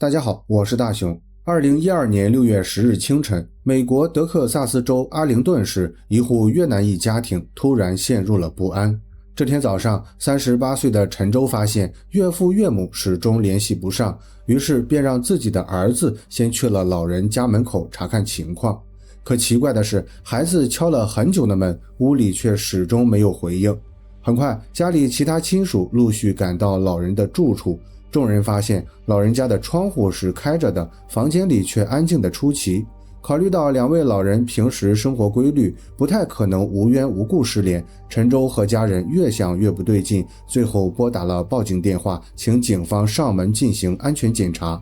大家好，我是大熊。2012年6月10日清晨，美国德克萨斯州阿灵顿市一户越南裔家庭突然陷入了不安。这天早上，38岁的陈州发现岳父岳母始终联系不上，于是便让自己的儿子先去了老人家门口查看情况。可奇怪的是，孩子敲了很久的门，屋里却始终没有回应。很快，家里其他亲属陆续赶到老人的住处，众人发现老人家的窗户是开着的，房间里却安静的出奇。考虑到两位老人平时生活规律，不太可能无缘无故失联，陈州和家人越想越不对劲，最后拨打了报警电话，请警方上门进行安全检查。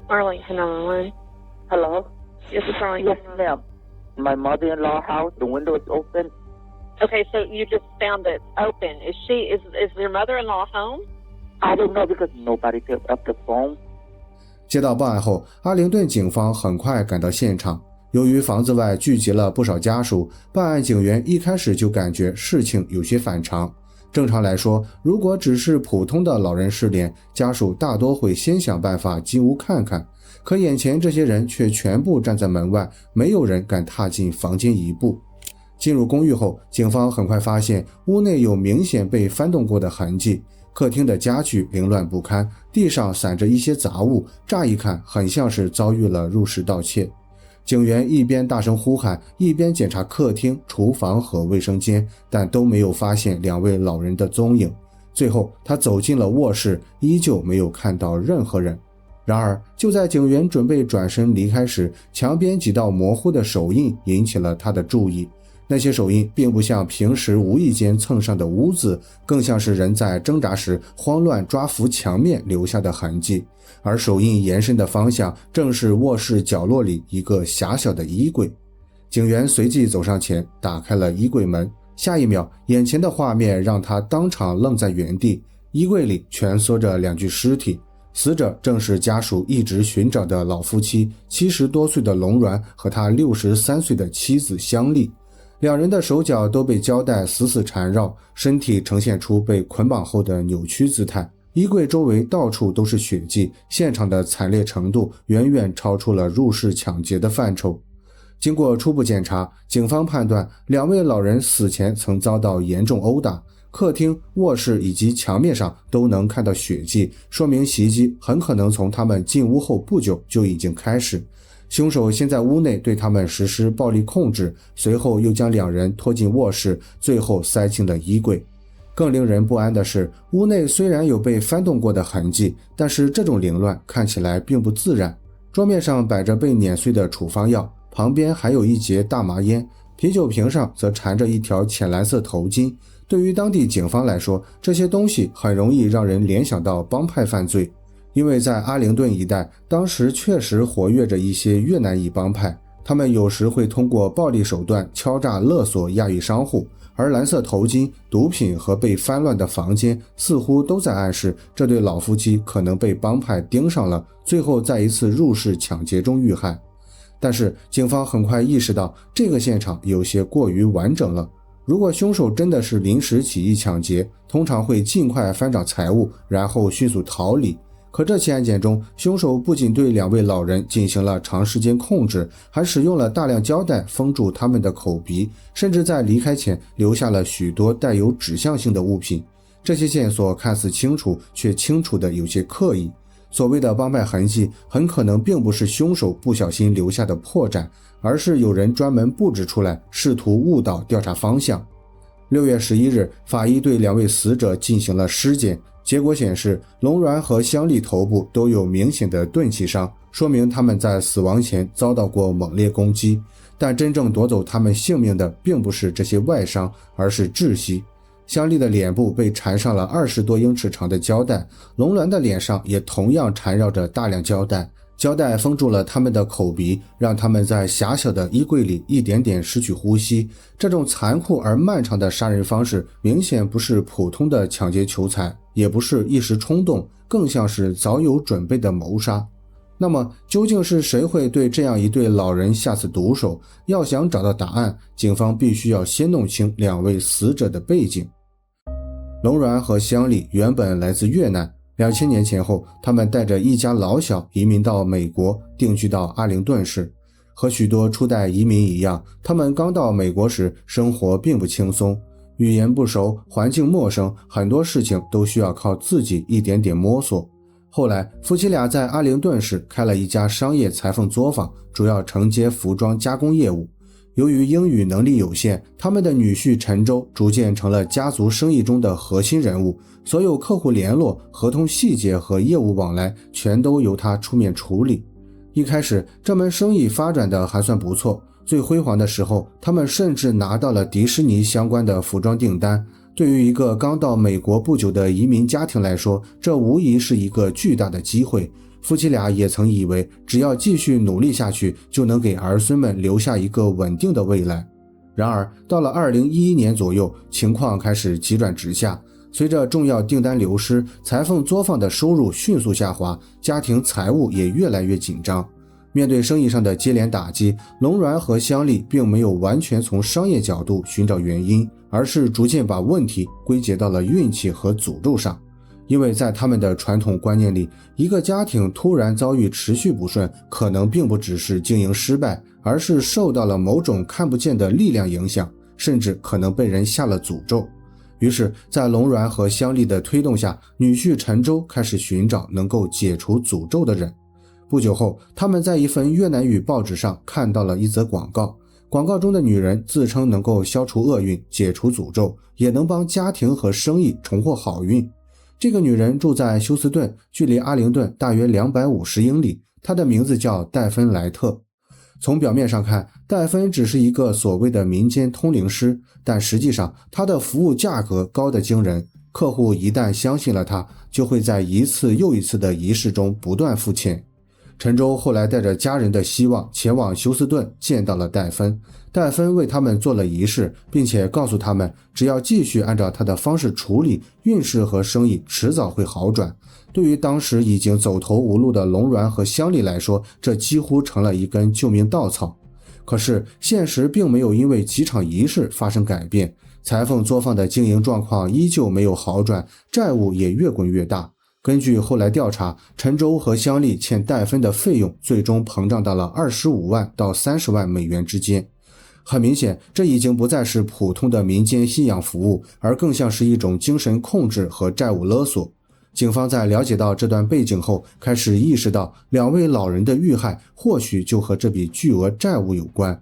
Arlington 911. Hello? Yes, it's Yes, Arlington. ma'am. My mother-in-law house, the window is open. Okay, so you just found it open. Is your mother-in-law home? I don't know because nobody picked up the phone. 接到报案后，阿灵顿警方很快赶到现场。由于房子外聚集了不少家属，办案警员一开始就感觉事情有些反常。正常来说，如果只是普通的老人失联，家属大多会先想办法进屋看看。可眼前这些人却全部站在门外，没有人敢踏进房间一步。进入公寓后，警方很快发现屋内有明显被翻动过的痕迹，客厅的家具凌乱不堪，地上散着一些杂物，乍一看很像是遭遇了入室盗窃。警员一边大声呼喊，一边检查客厅、厨房和卫生间，但都没有发现两位老人的踪影。最后他走进了卧室，依旧没有看到任何人。然而就在警员准备转身离开时，墙边几道模糊的手印引起了他的注意。那些手印并不像平时无意间蹭上的污渍，更像是人在挣扎时慌乱抓扶墙面留下的痕迹，而手印延伸的方向正是卧室角落里一个狭小的衣柜。警员随即走上前，打开了衣柜门，下一秒，眼前的画面让他当场愣在原地。衣柜里蜷缩着两具尸体，死者正是家属一直寻找的老夫妻，70多岁的龙銮和他63岁的妻子香丽。两人的手脚都被胶带死死缠绕，身体呈现出被捆绑后的扭曲姿态。衣柜周围到处都是血迹，现场的惨烈程度远远超出了入室抢劫的范畴。经过初步检查，警方判断两位老人死前曾遭到严重殴打，客厅、卧室以及墙面上都能看到血迹，说明袭击很可能从他们进屋后不久就已经开始。凶手先在屋内对他们实施暴力控制，随后又将两人拖进卧室，最后塞进了衣柜。更令人不安的是，屋内虽然有被翻动过的痕迹，但是这种凌乱看起来并不自然。桌面上摆着被碾碎的处方药，旁边还有一截大麻烟，啤酒瓶上则缠着一条浅蓝色头巾。对于当地警方来说，这些东西很容易让人联想到帮派犯罪。因为在阿灵顿一带，当时确实活跃着一些越南裔帮派，他们有时会通过暴力手段敲诈勒索亚裔商户，而蓝色头巾、毒品和被翻乱的房间似乎都在暗示这对老夫妻可能被帮派盯上了，最后在一次入室抢劫中遇害。但是警方很快意识到这个现场有些过于完整了，如果凶手真的是临时起意抢劫，通常会尽快翻找财物，然后迅速逃离。可这起案件中，凶手不仅对两位老人进行了长时间控制，还使用了大量胶带封住他们的口鼻，甚至在离开前留下了许多带有指向性的物品。这些线索看似清楚，却清楚的有些刻意。所谓的帮派痕迹很可能并不是凶手不小心留下的破绽，而是有人专门布置出来，试图误导调查方向。6月11日，法医对两位死者进行了尸检，结果显示龙銮和香丽头部都有明显的钝器伤，说明他们在死亡前遭到过猛烈攻击。但真正夺走他们性命的并不是这些外伤，而是窒息。香丽的脸部被缠上了20多英尺长的胶带，龙銮的脸上也同样缠绕着大量胶带，胶带封住了他们的口鼻，让他们在狭小的衣柜里一点点失去呼吸。这种残酷而漫长的杀人方式明显不是普通的抢劫求财，也不是一时冲动，更像是早有准备的谋杀。那么究竟是谁会对这样一对老人下此毒手？要想找到答案，警方必须要先弄清两位死者的背景。龙銮和香丽原本来自越南， 2000年前后，他们带着一家老小移民到美国，定居到阿灵顿市。和许多初代移民一样，他们刚到美国时生活并不轻松，语言不熟，环境陌生，很多事情都需要靠自己一点点摸索。后来夫妻俩在阿灵顿市开了一家商业裁缝作坊，主要承接服装加工业务。由于英语能力有限，他们的女婿陈舟逐渐成了家族生意中的核心人物，所有客户联络、合同细节和业务往来全都由他出面处理。一开始这门生意发展的还算不错，最辉煌的时候，他们甚至拿到了迪士尼相关的服装订单。对于一个刚到美国不久的移民家庭来说，这无疑是一个巨大的机会。夫妻俩也曾以为只要继续努力下去，就能给儿孙们留下一个稳定的未来。然而到了2011年左右，情况开始急转直下。随着重要订单流失，裁缝作坊的收入迅速下滑，家庭财务也越来越紧张。面对生意上的接连打击，龙銮和香丽并没有完全从商业角度寻找原因，而是逐渐把问题归结到了运气和诅咒上。因为在他们的传统观念里，一个家庭突然遭遇持续不顺，可能并不只是经营失败，而是受到了某种看不见的力量影响，甚至可能被人下了诅咒。于是在龙銮和香丽的推动下，女婿陈舟开始寻找能够解除诅咒的人。不久后，他们在一份越南语报纸上看到了一则广告，广告中的女人自称能够消除厄运、解除诅咒，也能帮家庭和生意重获好运。这个女人住在休斯顿，距离阿灵顿大约250英里，她的名字叫戴芬·莱特。从表面上看，戴芬只是一个所谓的民间通灵师，但实际上她的服务价格高得惊人，客户一旦相信了她，就会在一次又一次的仪式中不断付钱。陈舟后来带着家人的希望前往休斯顿见到了戴芬，戴芬为他们做了仪式，并且告诉他们只要继续按照他的方式处理，运势和生意迟早会好转。对于当时已经走投无路的龙銮和香丽来说，这几乎成了一根救命稻草。可是现实并没有因为几场仪式发生改变，裁缝作坊的经营状况依旧没有好转，债务也越滚越大。根据后来调查，陈舟和香丽欠戴芬的费用最终膨胀到了25万到30万美元之间。很明显，这已经不再是普通的民间信仰服务，而更像是一种精神控制和债务勒索。警方在了解到这段背景后，开始意识到两位老人的遇害或许就和这笔巨额债务有关。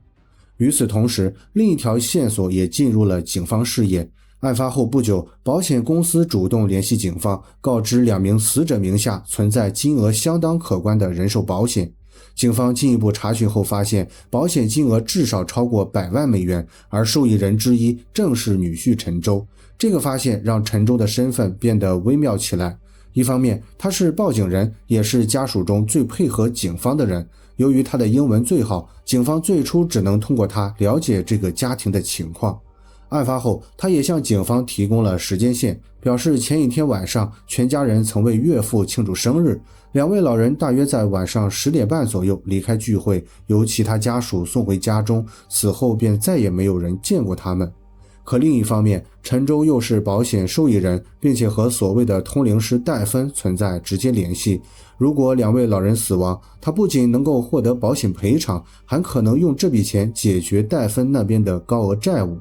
与此同时，另一条线索也进入了警方视野。案发后不久，保险公司主动联系警方，告知2名死者名下存在金额相当可观的人寿保险。警方进一步查询后发现，保险金额至少超过100万美元，而受益人之一正是女婿陈舟。这个发现让陈舟的身份变得微妙起来。一方面，他是报警人，也是家属中最配合警方的人。由于他的英文最好，警方最初只能通过他了解这个家庭的情况。案发后，他也向警方提供了时间线，表示前一天晚上全家人曾为岳父庆祝生日，2位老人大约在晚上10点半左右离开聚会，由其他家属送回家中，此后便再也没有人见过他们。可另一方面，陈舟又是保险受益人，并且和所谓的通灵师戴芬存在直接联系。如果2位老人死亡，他不仅能够获得保险赔偿，还可能用这笔钱解决戴芬那边的高额债务。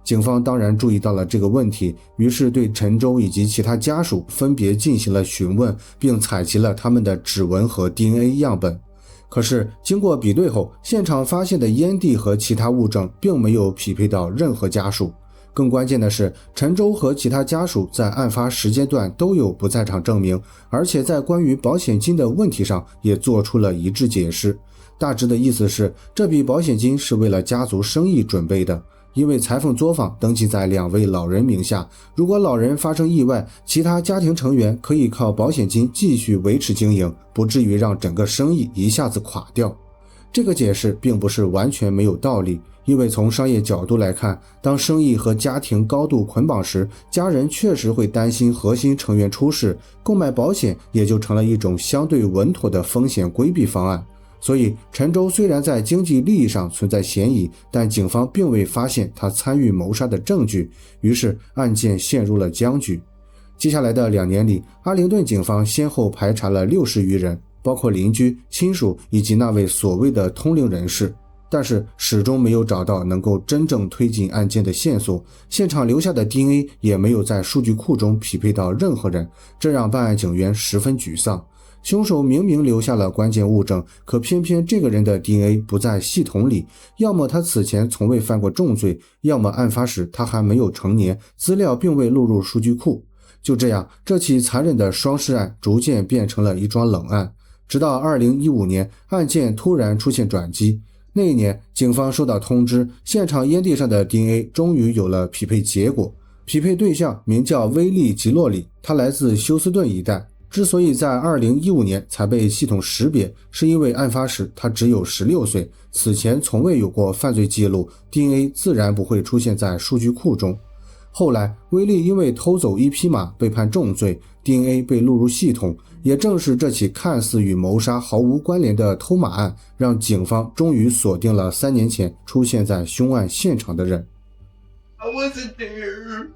警方当然注意到了这个问题，于是对陈舟以及其他家属分别进行了询问，并采集了他们的指纹和 DNA 样本。可是经过比对后，现场发现的烟蒂和其他物证并没有匹配到任何家属。更关键的是，陈舟和其他家属在案发时间段都有不在场证明，而且在关于保险金的问题上也做出了一致解释。大致的意思是，这笔保险金是为了家族生意准备的，因为裁缝作坊登记在2位老人名下，如果老人发生意外，其他家庭成员可以靠保险金继续维持经营，不至于让整个生意一下子垮掉。这个解释并不是完全没有道理，因为从商业角度来看，当生意和家庭高度捆绑时，家人确实会担心核心成员出事，购买保险也就成了一种相对稳妥的风险规避方案。所以陈舟虽然在经济利益上存在嫌疑，但警方并未发现他参与谋杀的证据，于是案件陷入了僵局。接下来的2年里，阿灵顿警方先后排查了60余人，包括邻居、亲属以及那位所谓的通灵人士，但是始终没有找到能够真正推进案件的线索，现场留下的 DNA 也没有在数据库中匹配到任何人，这让办案警员十分沮丧。凶手明明留下了关键物证，可偏偏这个人的 DNA 不在系统里，要么他此前从未犯过重罪，要么案发时他还没有成年，资料并未录入数据库。就这样，这起残忍的双尸案逐渐变成了一桩冷案，直到2015年，案件突然出现转机。那一年，警方收到通知，现场烟蒂上的 DNA 终于有了匹配结果，匹配对象名叫威利·吉洛里，他来自休斯顿一带。之所以在2015年才被系统识别，是因为案发时他只有16岁，此前从未有过犯罪记录， DNA 自然不会出现在数据库中。后来，威利因为偷走1匹马被判重罪， DNA 被录入系统，也正是这起看似与谋杀毫无关联的偷马案，让警方终于锁定了3年前出现在凶案现场的人。I wasn't there.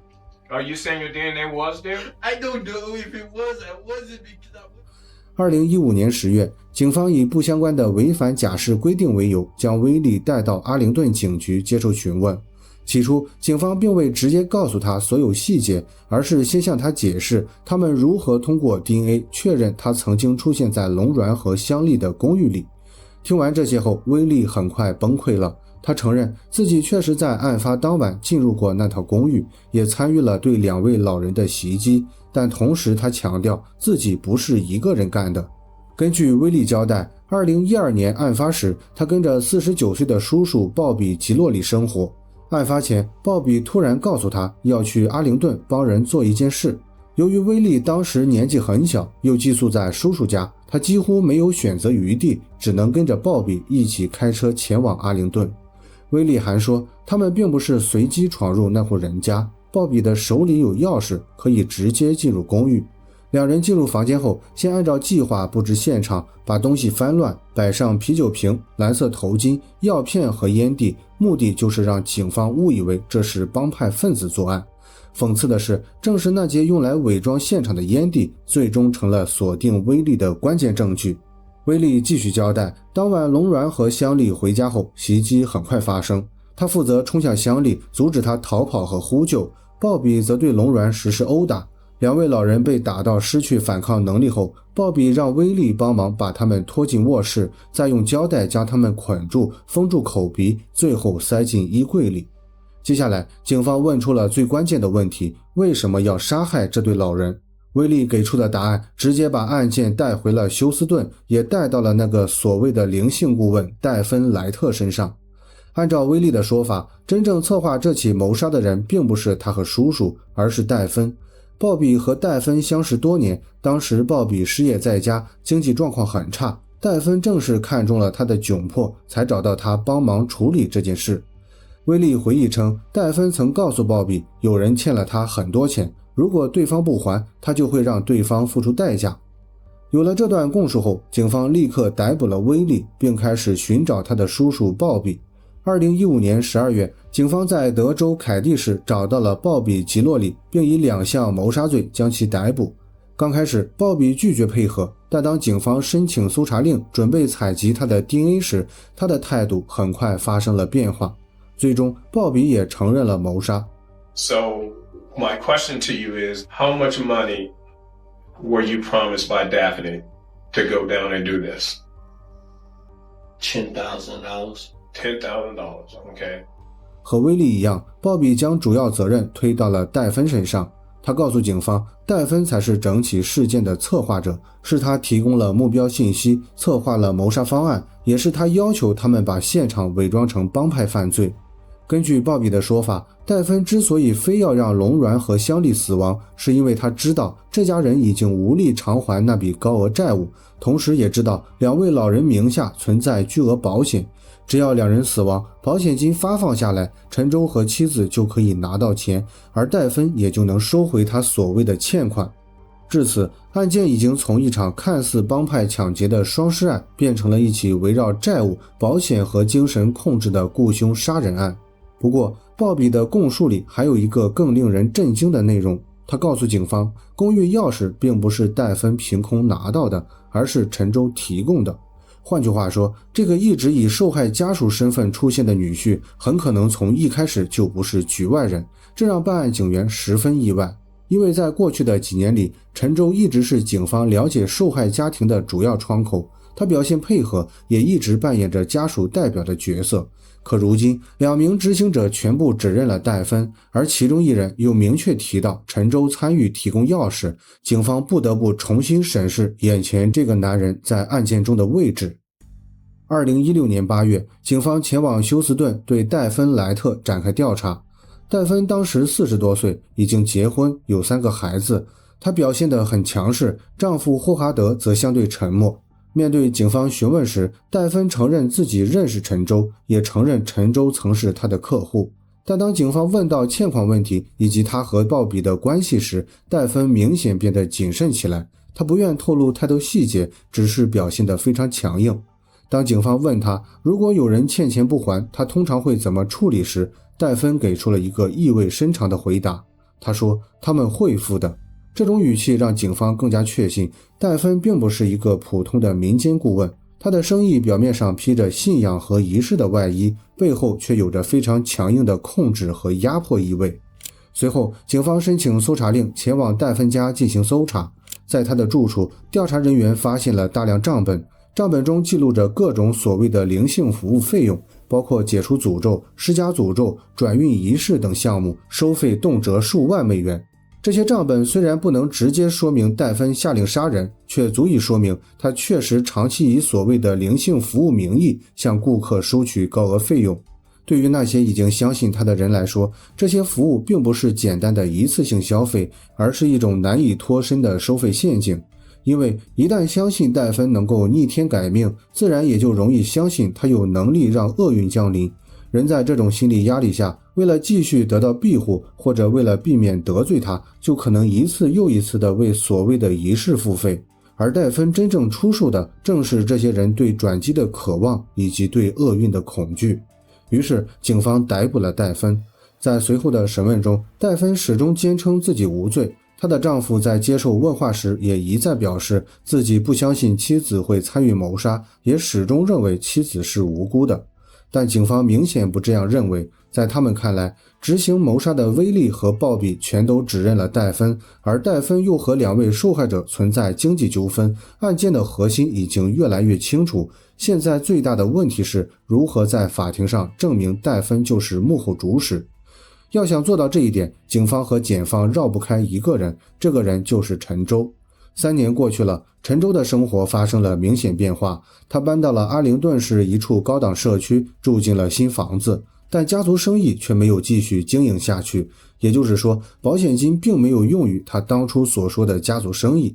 Are you saying your DNA was there? I don't know if it was. I wasn't because I was. 2015年10月，警方以不相关的违反假释规定为由，将威利带到阿灵顿警局接受询问。起初，警方并未直接告诉他所有细节，而是先向他解释他们如何通过 DNA 确认他曾经出现在龙銮和香丽的公寓里。听完这些后，威利很快崩溃了。他承认自己确实在案发当晚进入过那套公寓，也参与了对2位老人的袭击，但同时他强调自己不是一个人干的。根据威利交代，2012年案发时，他跟着49岁的叔叔鲍比·吉洛里生活。案发前，鲍比突然告诉他要去阿灵顿帮人做一件事。由于威利当时年纪很小，又寄宿在叔叔家，他几乎没有选择余地，只能跟着鲍比一起开车前往阿灵顿。威利还说，他们并不是随机闯入那户人家，鲍比的手里有钥匙，可以直接进入公寓。2人进入房间后，先按照计划布置现场，把东西翻乱，摆上啤酒瓶、蓝色头巾、药片和烟蒂，目的就是让警方误以为这是帮派分子作案。讽刺的是，正是那节用来伪装现场的烟蒂，最终成了锁定威利的关键证据。威利继续交代，当晚龙銮和香丽回家后，袭击很快发生。他负责冲向香丽，阻止他逃跑和呼救，鲍比则对龙銮实施殴打。2位老人被打到失去反抗能力后，鲍比让威利帮忙把他们拖进卧室，再用胶带将他们捆住，封住口鼻，最后塞进衣柜里。接下来，警方问出了最关键的问题：为什么要杀害这对老人？威利给出的答案直接把案件带回了休斯顿，也带到了那个所谓的灵性顾问戴芬·莱特身上。按照威利的说法，真正策划这起谋杀的人并不是他和叔叔，而是戴芬。鲍比和戴芬相识多年，当时鲍比失业在家，经济状况很差，戴芬正是看中了他的窘迫，才找到他帮忙处理这件事。威利回忆称，戴芬曾告诉鲍比，有人欠了他很多钱，如果对方不还，他就会让对方付出代价。有了这段供述后，警方立刻逮捕了威利，并开始寻找他的叔叔鲍比。2015年12月，警方在德州凯蒂市找到了鲍比·吉洛里，并以2项谋杀罪将其逮捕。刚开始，鲍比拒绝配合，但当警方申请搜查令，准备采集他的 DNA 时，他的态度很快发生了变化。最终，鲍比也承认了谋杀。So, my question to you is, how much money were you promised by Daphne to go down and do this? $10,000. $10,000, okay. 和威利一样，鲍比将主要责任推到了戴芬身上。他告诉警方，戴芬才是整起事件的策划者，是他提供了目标信息，策划了谋杀方案，也是他要求他们把现场伪装成帮派犯罪。根据鲍比的说法，戴芬之所以非要让龙銮和香丽死亡，是因为他知道这家人已经无力偿还那笔高额债务，同时也知道2位老人名下存在巨额保险，只要2人死亡，保险金发放下来，陈州和妻子就可以拿到钱，而戴芬也就能收回他所谓的欠款。至此，案件已经从一场看似帮派抢劫的双尸案，变成了一起围绕债务、保险和精神控制的雇凶杀人案。不过，鲍比的供述里还有一个更令人震惊的内容，他告诉警方，公寓钥匙并不是戴芬凭空拿到的，而是陈州提供的。换句话说，这个一直以受害家属身份出现的女婿很可能从一开始就不是局外人，这让办案警员十分意外。因为在过去的几年里，陈州一直是警方了解受害家庭的主要窗口，他表现配合，也一直扮演着家属代表的角色。可如今2名执行者全部指认了戴芬，而其中一人又明确提到陈州参与提供钥匙，警方不得不重新审视眼前这个男人在案件中的位置。2016年8月，警方前往休斯顿对戴芬莱特展开调查。戴芬当时40多岁，已经结婚，有3个孩子，她表现得很强势，丈夫霍华德则相对沉默。面对警方询问时，戴芬承认自己认识陈州，也承认陈州曾是他的客户。但当警方问到欠款问题以及他和鲍比的关系时，戴芬明显变得谨慎起来，他不愿透露太多细节，只是表现得非常强硬。当警方问他如果有人欠钱不还，他通常会怎么处理时，戴芬给出了一个意味深长的回答，他说他们会付的。这种语气让警方更加确信戴芬并不是一个普通的民间顾问，他的生意表面上披着信仰和仪式的外衣，背后却有着非常强硬的控制和压迫意味。随后警方申请搜查令前往戴芬家进行搜查，在他的住处，调查人员发现了大量账本，账本中记录着各种所谓的灵性服务费用，包括解除诅咒、施加诅咒、转运仪式等项目，收费动辄数万美元。这些账本虽然不能直接说明戴芬下令杀人，却足以说明他确实长期以所谓的灵性服务名义向顾客收取高额费用。对于那些已经相信他的人来说，这些服务并不是简单的一次性消费，而是一种难以脱身的收费陷阱。因为一旦相信戴芬能够逆天改命，自然也就容易相信他有能力让厄运降临。人在这种心理压力下，为了继续得到庇护，或者为了避免得罪他，就可能一次又一次地为所谓的仪式付费。而戴芬真正出售的正是这些人对转机的渴望以及对厄运的恐惧。于是警方逮捕了戴芬。在随后的审问中，戴芬始终坚称自己无罪。她的丈夫在接受问话时也一再表示自己不相信妻子会参与谋杀，也始终认为妻子是无辜的。但警方明显不这样认为，在他们看来，执行谋杀的威利和鲍比全都指认了戴芬，而戴芬又和2位受害者存在经济纠纷，案件的核心已经越来越清楚。现在最大的问题是如何在法庭上证明戴芬就是幕后主使。要想做到这一点，警方和检方绕不开一个人，这个人就是陈州。3年过去了，陈州的生活发生了明显变化，他搬到了阿灵顿市一处高档社区，住进了新房子，但家族生意却没有继续经营下去，也就是说，保险金并没有用于他当初所说的家族生意。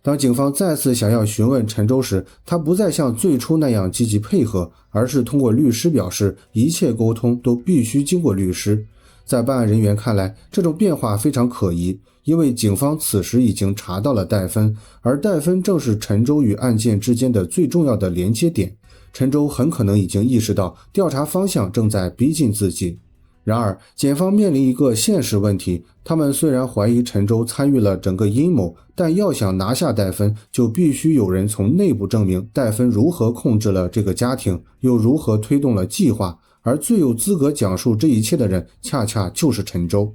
当警方再次想要询问陈州时，他不再像最初那样积极配合，而是通过律师表示一切沟通都必须经过律师。在办案人员看来，这种变化非常可疑，因为警方此时已经查到了戴芬，而戴芬正是陈州与案件之间的最重要的连接点。陈州很可能已经意识到调查方向正在逼近自己。然而，检方面临一个现实问题，他们虽然怀疑陈州参与了整个阴谋，但要想拿下戴芬，就必须有人从内部证明戴芬如何控制了这个家庭，又如何推动了计划，而最有资格讲述这一切的人恰恰就是陈州。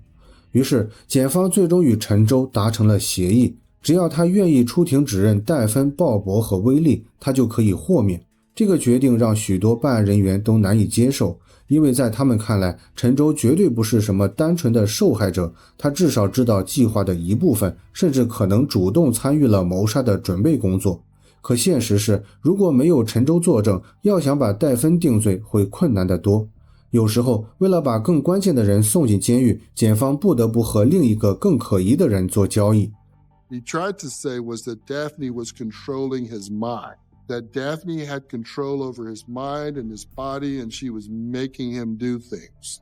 于是检方最终与陈州达成了协议，只要他愿意出庭指认戴芬、鲍勃和威利，他就可以豁免。这个决定让许多办案人员都难以接受，因为在他们看来，陈州绝对不是什么单纯的受害者，他至少知道计划的一部分，甚至可能主动参与了谋杀的准备工作。可现实是，如果没有陈州作证，要想把戴芬定罪会困难得多。有时候，为了把更关键的人送进监狱，检方不得不和另一个更可疑的人做交易。He tried to say was that Daphne was controlling his mind, that Daphne had control over his mind and his body, and she was making him do things.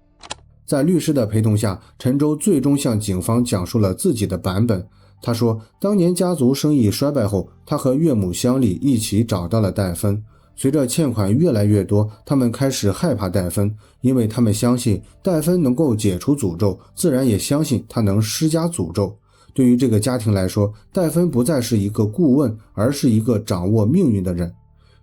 在律师的陪同下，陈州最终向警方讲述了自己的版本。他说，当年家族生意衰败后，他和岳母乡里一起找到了戴芬。随着欠款越来越多，他们开始害怕戴芬，因为他们相信戴芬能够解除诅咒，自然也相信他能施加诅咒。对于这个家庭来说，戴芬不再是一个顾问，而是一个掌握命运的人。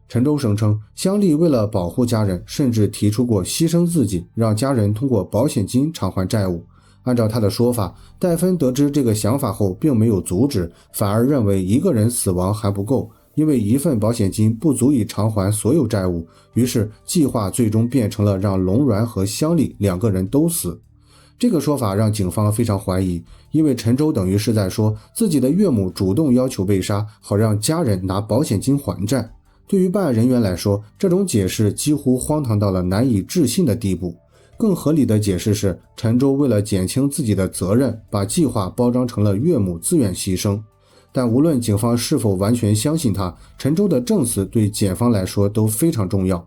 陈舟声称，香丽为了保护家人，甚至提出过牺牲自己，让家人通过保险金偿还债务。按照他的说法，戴芬得知这个想法后并没有阻止，反而认为一个人死亡还不够，因为一份保险金不足以偿还所有债务，于是计划最终变成了让龙銮和香丽两个人都死。这个说法让警方非常怀疑，因为陈舟等于是在说自己的岳母主动要求被杀，好让家人拿保险金还债。对于办案人员来说，这种解释几乎荒唐到了难以置信的地步。更合理的解释是，陈舟为了减轻自己的责任，把计划包装成了岳母自愿牺牲。但无论警方是否完全相信他，陈舟的证词对检方来说都非常重要。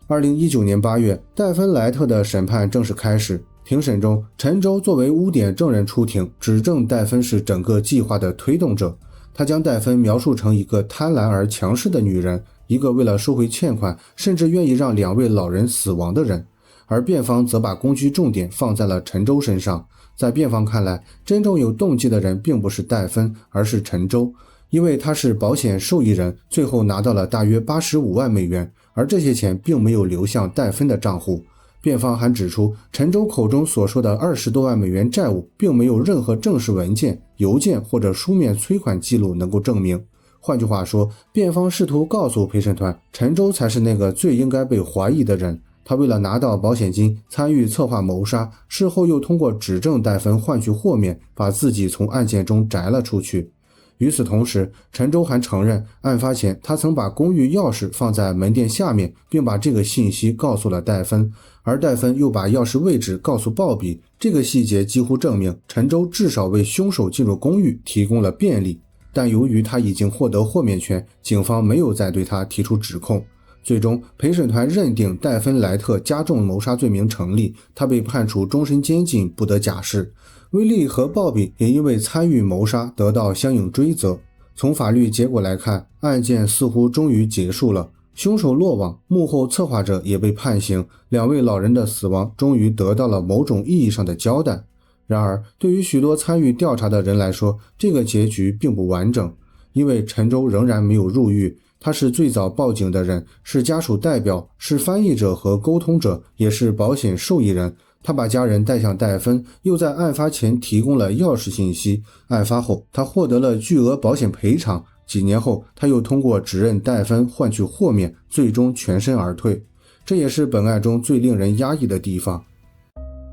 2019年8月，戴芬莱特的审判正式开始。庭审中，陈舟作为污点证人出庭，指证戴芬是整个计划的推动者。他将戴芬描述成一个贪婪而强势的女人，一个为了收回欠款，甚至愿意让2位老人死亡的人。而辩方则把攻击重点放在了陈舟身上。在辩方看来，真正有动机的人并不是戴芬，而是陈舟，因为他是保险受益人，最后拿到了大约85万美元，而这些钱并没有流向戴芬的账户。辩方还指出，陈舟口中所说的20多万美元债务，并没有任何正式文件、邮件或者书面催款记录能够证明。换句话说，辩方试图告诉陪审团，陈舟才是那个最应该被怀疑的人。他为了拿到保险金，参与策划谋杀，事后又通过指证戴芬换取豁免，把自己从案件中摘了出去。与此同时，陈舟还承认，案发前他曾把公寓钥匙放在门店下面，并把这个信息告诉了戴芬，而戴芬又把钥匙位置告诉鲍比。这个细节几乎证明，陈舟至少为凶手进入公寓提供了便利。但由于他已经获得豁免权，警方没有再对他提出指控。最终，陪审团认定戴芬莱特加重谋杀罪名成立，他被判处终身监禁，不得假释。威利和鲍比也因为参与谋杀得到相应追责。从法律结果来看，案件似乎终于结束了，凶手落网，幕后策划者也被判刑，2位老人的死亡终于得到了某种意义上的交代。然而，对于许多参与调查的人来说，这个结局并不完整，因为陈舟仍然没有入狱。他是最早报警的人，是家属代表，是翻译者和沟通者，也是保险受益人。他把家人带向戴芬，又在案发前提供了钥匙信息。案发后，他获得了巨额保险赔偿。几年后，他又通过指认戴芬换取豁免，最终全身而退。这也是本案中最令人压抑的地方。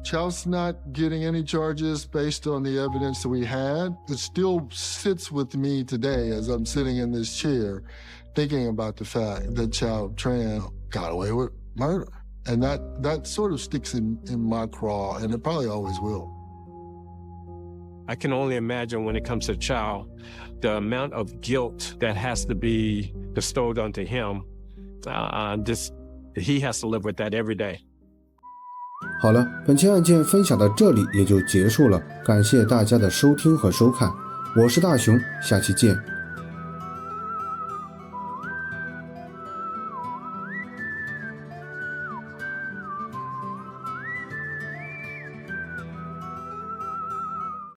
Chelsea not getting any charges based on the evidence that we had. It still sits with me today as I'm sitting in this chair thinking about the fact that Chow Tran got away with murder. And that sort of sticks in my craw, and it probably always will. I can only imagine when it comes to Chow, the amount of guilt that has to be bestowed onto him. He has to live with that every day. 好了，本期案件分享到这里也就结束了，感谢大家的收听和收看，我是大熊，下期见。